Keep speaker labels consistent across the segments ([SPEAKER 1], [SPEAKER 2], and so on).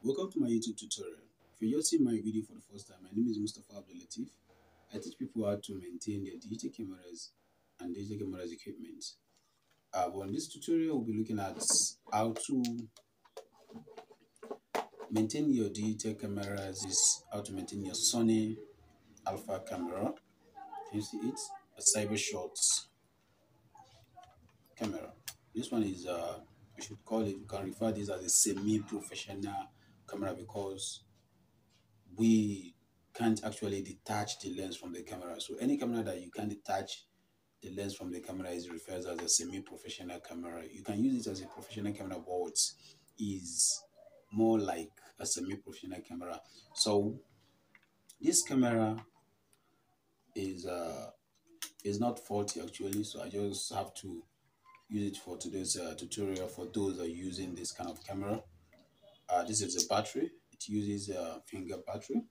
[SPEAKER 1] Welcome to my YouTube tutorial. If you're just seeing my video for the first time, my name is Mustafa Abdulatif. I teach people how to maintain their digital cameras and digital cameras equipment. But in this tutorial, we'll be looking at how to maintain your digital cameras, is how to maintain your Sony Alpha camera. Can you see it? A cyber shots camera. This one is we should call it, we can refer this as a semi-professional camera because we can't actually detach the lens from the camera. So any camera that you can detach the lens from the camera is referred as a semi-professional camera. You can use it as a professional camera, but is more like a semi-professional camera. So this camera is not faulty actually. So I just have to use it for today's tutorial for those that are using this kind of camera. This is a battery. It uses a finger battery.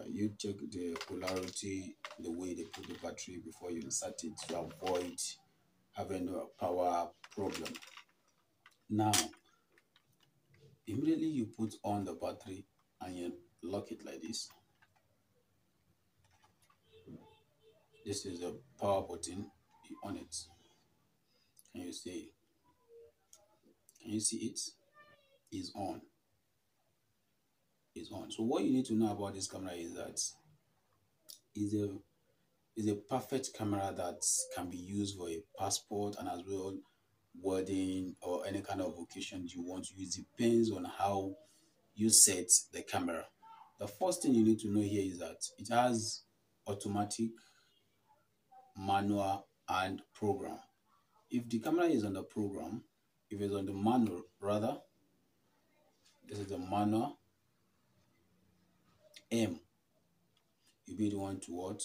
[SPEAKER 1] You check the polarity, the way they put the battery before you insert it to avoid having a power problem. Now, immediately you put on the battery and you lock it like this. This is the power button. You on it. Can you see? Can you see it? Is on. Is on. So what you need to know about this camera is that is a perfect camera that can be used for a passport and as well wedding or any kind of occasion you want to use. Depends on how you set the camera. The first thing you need to know here is that it has automatic, manual and program. If the camera is on the program, if it's on the manual rather, this is the manual M. You be the one to what?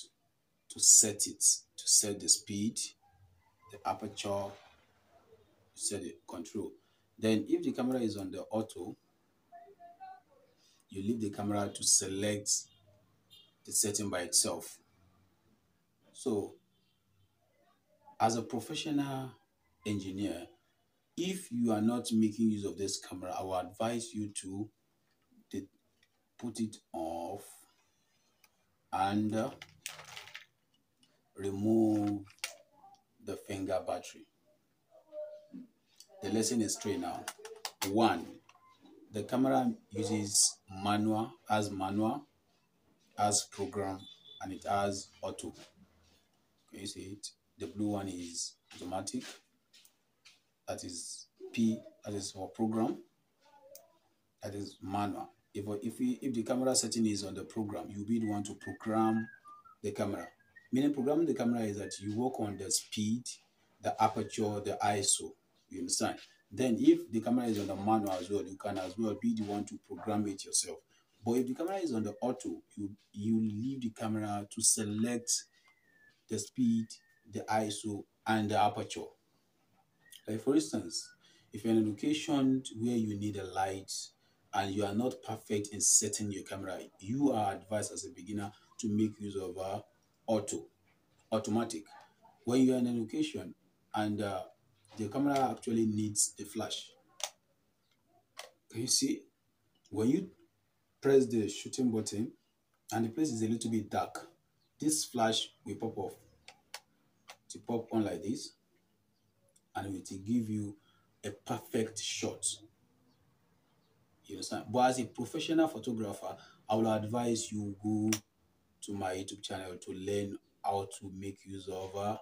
[SPEAKER 1] To set it, to set the speed, the aperture, set the control. Then if the camera is on the auto, you leave the camera to select the setting by itself. So as a professional engineer, if you are not making use of this camera, I will advise you to put it off and remove the finger battery. The lesson is straight now. 1, the camera uses manual, has program, and it has auto. Can you see it? The blue one is automatic. That is P, that is for program. That is manual. If the camera setting is on the program, you'll be the one to program the camera. Meaning programming the camera is that you work on the speed, the aperture, the ISO. You understand? Then if the camera is on the manual as well, you can as well be the one to program it yourself. But if the camera is on the auto, you leave the camera to select the speed, the ISO, and the aperture. Like for instance, if you're in a location where you need a light and you are not perfect in setting your camera, you are advised as a beginner to make use of automatic. When you're in a location and the camera actually needs the flash, can you see? When you press the shooting button and the place is a little bit dark, this flash will pop off. To pop on like this, and it will give you a perfect shot. You understand? But as a professional photographer, I will advise you go to my YouTube channel to learn how to make use of a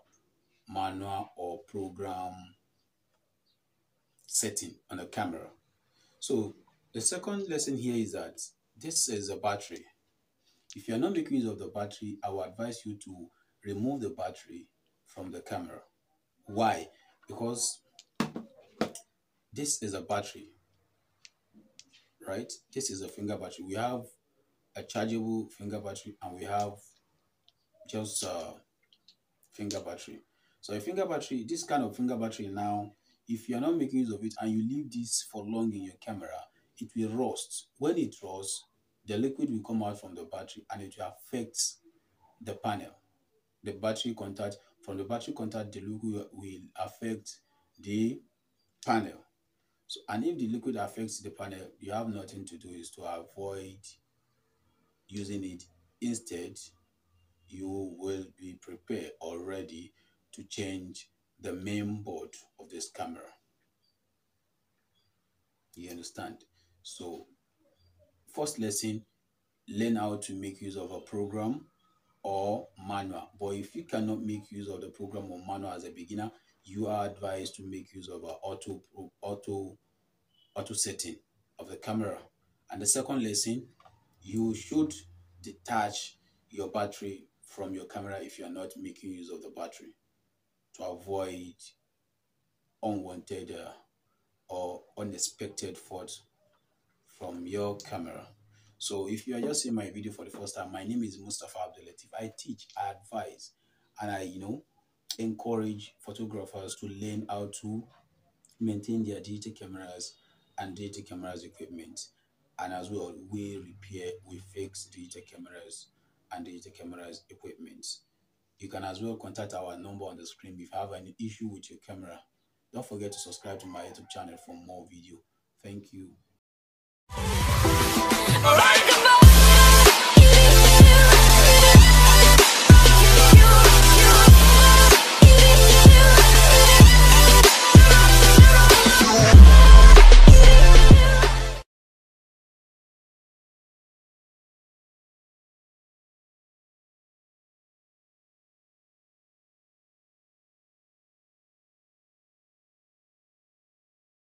[SPEAKER 1] manual or program setting on a camera. So the second lesson here is that this is a battery. If you're not making use of the battery, I will advise you to remove the battery from the camera. Why? Because this is a battery, right? This is a finger battery. We have a chargeable finger battery and we have just a finger battery. So a finger battery, this kind of finger battery now, if you're not making use of it and you leave this for long in your camera, it will rust. When it rusts, the liquid will come out from the battery and it will affect the panel. The battery contact, from the battery contact, the liquid will affect the panel. So, and if the liquid affects the panel, you have nothing to do is to avoid using it. Instead, you will be prepared already to change the main board of this camera. You understand? So, first lesson, learn how to make use of a program or manual. But if you cannot make use of the program or manual as a beginner, you are advised to make use of an auto setting of the camera. And the second lesson, you should detach your battery from your camera if you are not making use of the battery, to avoid unwanted or unexpected faults from your camera. So if you are just seeing my video for the first time, my name is Mustafa Abdulatif. I teach, I advise, and I encourage photographers to learn how to maintain their digital cameras and digital cameras equipment. And as well, we repair, we fix digital cameras and digital cameras equipment. You can as well contact our number on the screen if you have any issue with your camera. Don't forget to subscribe to my YouTube channel for more video. Thank you.